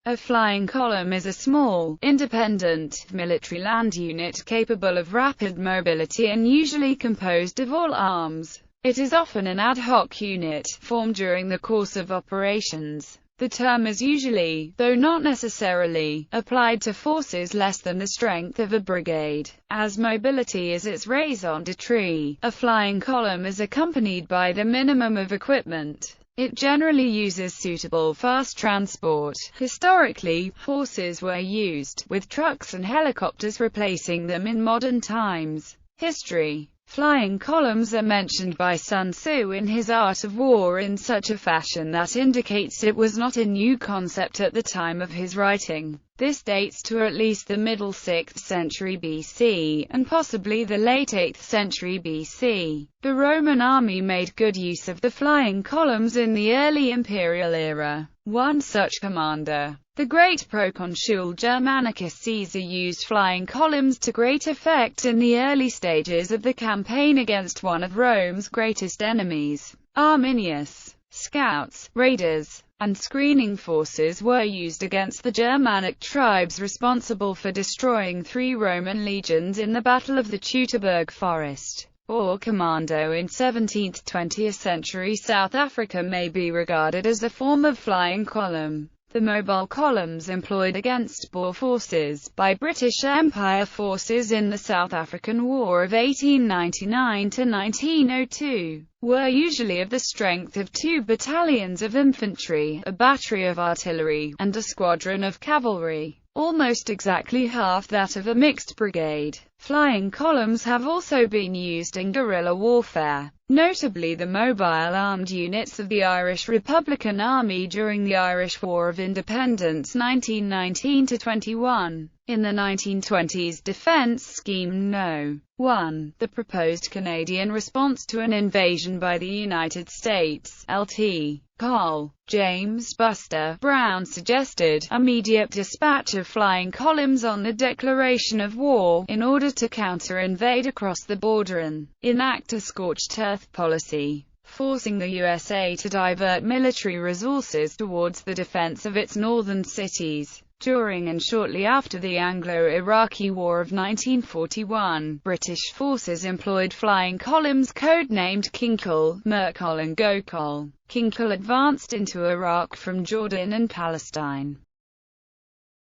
A flying column is a small, independent, military land unit capable of rapid mobility and usually composed of all arms. It is often an ad hoc unit, formed during the course of operations. The term is usually, though not necessarily, applied to forces less than the strength of a brigade. As mobility is its raison d'etre, a flying column is accompanied by the minimum of equipment. It generally uses suitable fast transport. Historically, horses were used, with trucks and helicopters replacing them in modern times. History. Flying columns are mentioned by Sun Tzu in his Art of War in such a fashion that indicates it was not a new concept at the time of his writing. This dates to at least the middle 6th century BC, and possibly the late 8th century BC. The Roman army made good use of the flying columns in the early imperial era. One such commander, the great proconsul Germanicus Caesar, used flying columns to great effect in the early stages of the campaign against one of Rome's greatest enemies, Arminius. Scouts, raiders, and screening forces were used against the Germanic tribes responsible for destroying 3 Roman legions in the Battle of the Teutoburg Forest. Or commando in 17th–20th century South Africa may be regarded as a form of flying column. The mobile columns employed against Boer forces by British Empire forces in the South African War of 1899–1902 were usually of the strength of 2 battalions of infantry, a battery of artillery, and a squadron of cavalry, almost exactly half that of a mixed brigade. Flying columns have also been used in guerrilla warfare, notably the mobile armed units of the Irish Republican Army during the Irish War of Independence 1919–21. In the 1920s Defence Scheme No. 1, the proposed Canadian response to an invasion by the United States, Lt. Col. James Buster Brown suggested immediate dispatch of flying columns on the declaration of war, in order to counter-invade across the border and enact a scorched earth policy, forcing the USA to divert military resources towards the defense of its northern cities. During and shortly after the Anglo-Iraqi War of 1941, British forces employed flying columns codenamed Kinkle, Merkol and Gokul. Kinkle advanced into Iraq from Jordan and Palestine.